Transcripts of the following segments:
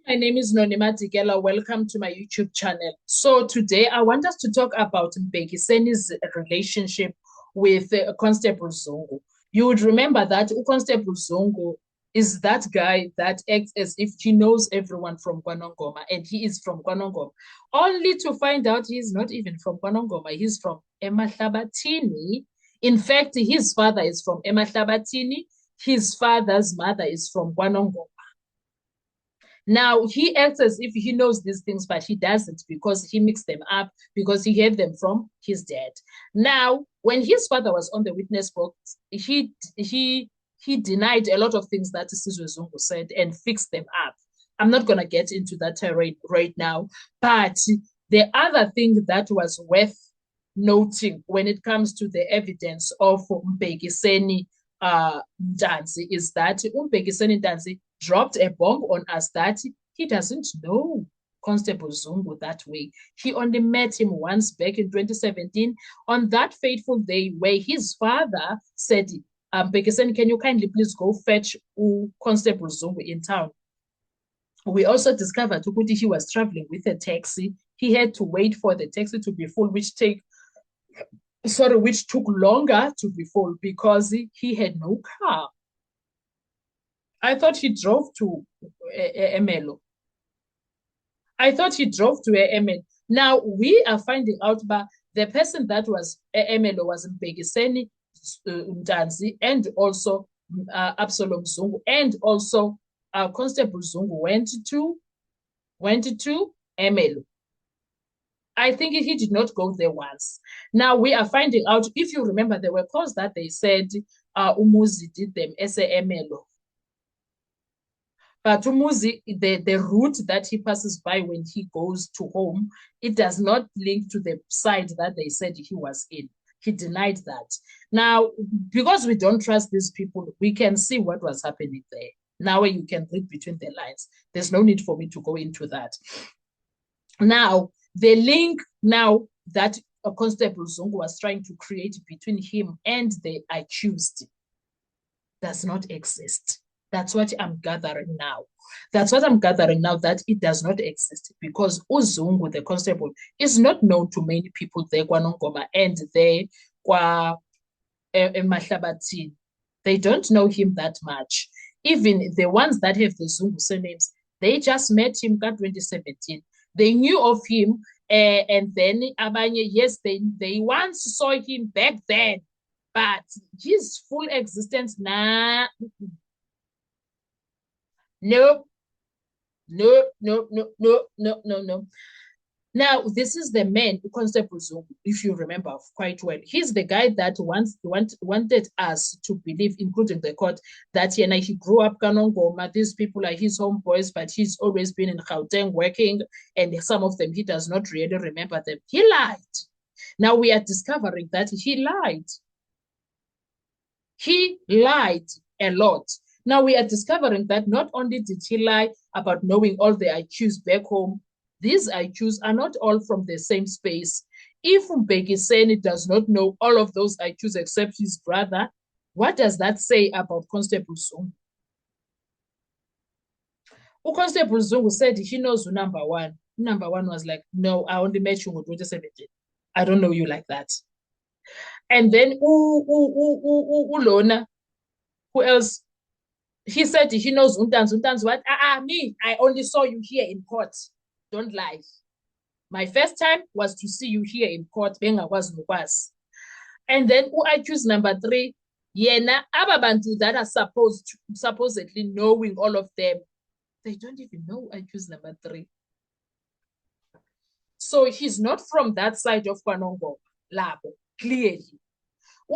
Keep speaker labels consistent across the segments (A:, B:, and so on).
A: My name is Nonima Digela. Welcome to my YouTube channel. So today I want us to talk about Mbekiseni's relationship with Constable Zungu. You would remember that Constable Zungu is that guy that acts as if he knows everyone from KwaNongoma and he is from KwaNongoma, only to find out he's not even from KwaNongoma. He's from Emahlabatini. In fact, his father is from Emahlabatini. His father's mother is from KwaNongoma. Now he acts as if he knows these things, but he doesn't because he mixed them up because he heard them from his dad. Now, when his father was on the witness box, he denied a lot of things that Sizwe Zungu said and fixed them up. I'm not going to get into that right now, but the other thing that was worth noting when it comes to the evidence of Mbekiseni Ntanzi is that Mbekiseni Ntanzi dropped a bomb on us that he doesn't know Constable Zungu that way. He only met him once back in 2017 on that fateful day where his father said, Mbekiseni, can you kindly please go fetch Constable Zungu in town? We also discovered Tukuti he was traveling with a taxi. He had to wait for the taxi to be full, which took longer to be full because he had no car. I thought he drove to Emelo. I thought he drove to Emelo. Now we are finding out that the person that was Emelo was Mbekiseni Ntanzi and also Absalom Zungu and also Constable Zungu went to Emelo. I think he did not go there once. Now we are finding out, if you remember, there were calls that they said Umuzi did them as a Emelo. But Umuzi, the route that he passes by when he goes to home, it does not link to the side that they said he was in. He denied that. Now, because we don't trust these people, we can see what was happening there. Now you can read between the lines. There's no need for me to go into that. Now, the link now that Constable Zungu was trying to create between him and the accused does not exist. That's what I'm gathering now. That's what I'm gathering now, that it does not exist because Uzungu, the constable, is not known to many people there, KwaNongoma, and there, Mahlabatini. They don't know him that much. Even the ones that have the Zungu surnames, they just met him in 2017. They knew of him, and then Abanye, yes, they once saw him back then, but his full existence, nah, no, no, no, no, no, no, no, no. Now, this is the man, Constable Zungu, if you remember quite well. He's the guy that wanted us to believe, including the court, that he grew up KwaNongoma. These people are his homeboys, but he's always been in Gauteng working, and some of them, he does not really remember them. He lied. Now we are discovering that he lied. He lied a lot. Now we are discovering that not only did he lie about knowing all the accused back home, these accused are not all from the same space. If Mbekiseni does not know all of those accused except his brother, what does that say about Constable Zungu? Constable Zungu said he knows who number one. Number one was like, no, I only met you in 2017. I don't know you like that. And then Ulona, who else? He said he knows Ntanzi. Ntanzi what? Me, I only saw you here in court. Don't lie. My first time was to see you here in court. And then I choose number 3. Yena, ababantu that are supposedly knowing all of them, they don't even know I choose number 3. So he's not from that side of KwaNongoma, Labo, clearly.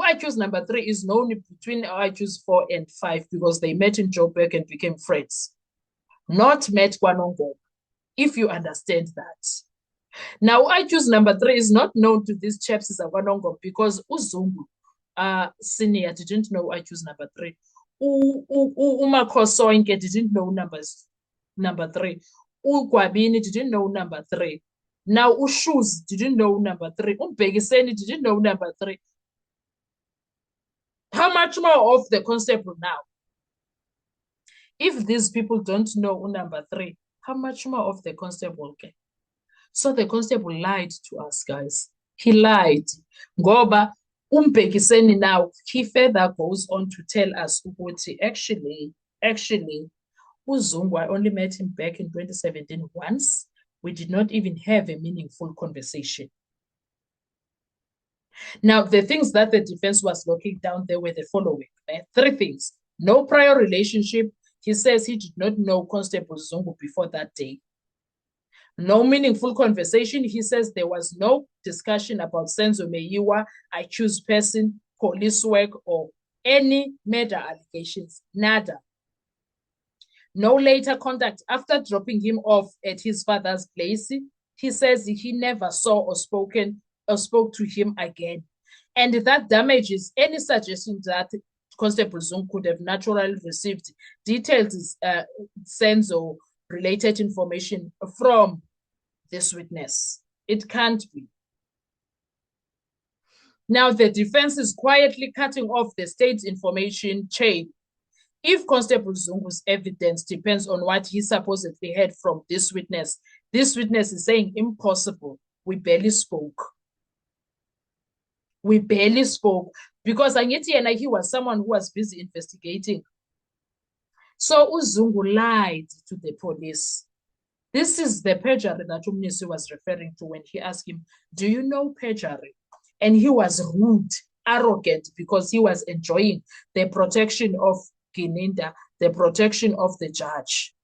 A: I choose number 3 is known between I choose 4 and 5 because they met in Joburg and became friends. Not met KwaNongoma, if you understand that. Now, I choose number 3 is not known to these chaps as a KwaNongoma because Uzungu senior didn't know I choose number 3. Umakhosoinke didn't know number 3. Ugwabini didn't know number 3. Now Ushuz didn't know number 3. Mbekiseni didn't know number 3. How much more of the constable now? If these people don't know number 3, How much more of the constable? Okay. So the constable lied to us, guys. He lied. Ngoba umbhekiseni now, he further goes on to tell us ukuthi actually, uZungu, I only met him back in 2017 once. We did not even have a meaningful conversation. Now, the things that the defense was locking down there were the following. Three things. No prior relationship. He says he did not know Constable Zungu before that day. No meaningful conversation. He says there was no discussion about Senzo Meyiwa, accused person, police work, or any murder allegations. Nada. No later contact after dropping him off at his father's place. He says he never saw or spoke to him again. And that damages any suggestion that Constable Zungu could have naturally received detailed Senzo related information from this witness. It can't be. Now, the defense is quietly cutting off the state's information chain. If Constable Zungu's evidence depends on what he supposedly heard from this witness is saying impossible. We barely spoke. We barely spoke because Angithi he was someone who was busy investigating. So uZungu lied to the police. This is the perjury that Umnisi was referring to when he asked him, do you know perjury? And he was rude, arrogant, because he was enjoying the protection of Gininda, the protection of the judge.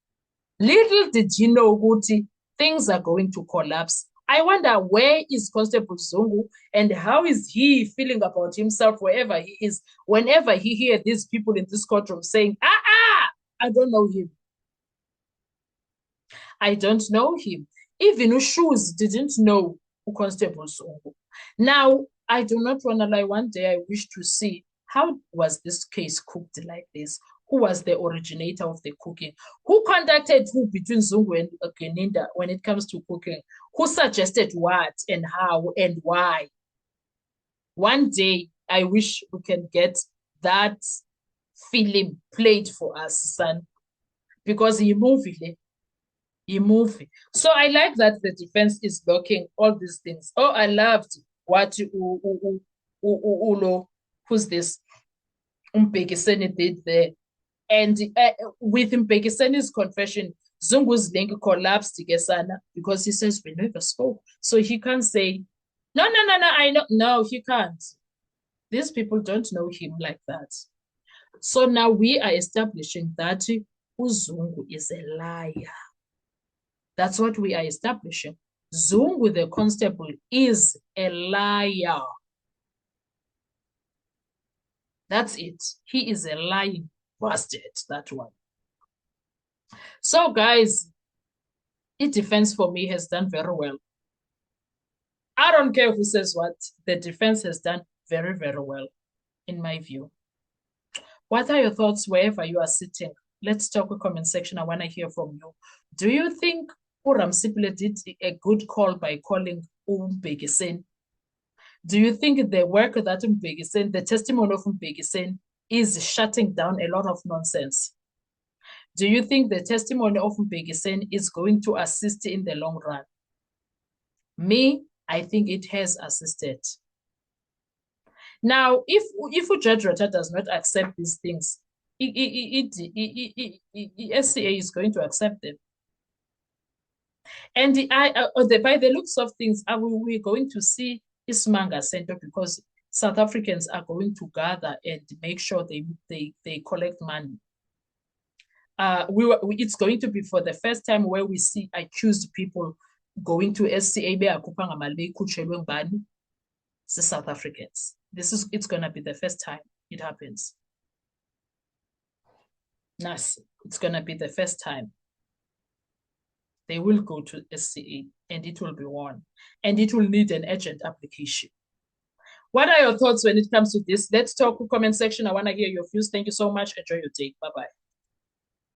A: Little did you know, Guti, things are going to collapse. I wonder where is Constable Zungu and how is he feeling about himself wherever he is, whenever he hears these people in this courtroom saying, I don't know him. I don't know him. Even Ushus didn't know who Constable Zungu. Now, I do not want to lie. One day I wish to see how was this case cooked like this? Who was the originator of the cooking? Who conducted who between Zungu and Gininda when it comes to cooking? Who suggested what and how and why? One day, I wish we can get that film played for us, son, because he movie. So I like that the defense is blocking all these things. Oh, I loved what who's this? Mbekiseni did there. And with Mbekiseni's confession, Zungu's link collapsed because he says we never spoke. So he can't say, no, I know. No, he can't. These people don't know him like that. So now we are establishing that Uzungu is a liar. That's what we are establishing. Zungu, the constable, is a liar. That's it. He is a lying bastard, that one. So, guys, the defense for me has done very well. I don't care who says what. The defense has done very, very well, in my view. What are your thoughts wherever you are sitting? Let's talk a comment section. I want to hear from you. Do you think Ramsipile did a good call by calling Mbekiseni? Do you think the work that Mbekiseni, the testimony of Mbekiseni, is shutting down a lot of nonsense? Do you think the testimony of Mbekiseni is going to assist in the long run? Me, I think it has assisted. Now, if Judge Rota does not accept these things, SCA is going to accept them. And by the looks of things, we're going to see Ismanga Center because South Africans are going to gather and make sure they collect money. It's going to be for the first time where we see accused people going to SCA South Africans. It's gonna be the first time it happens. Nice. It's gonna be the first time. They will go to SCA and it will be won. And it will need an urgent application. What are your thoughts when it comes to this? Let's talk in the comment section. I want to hear your views. Thank you so much. Enjoy your day. Bye-bye.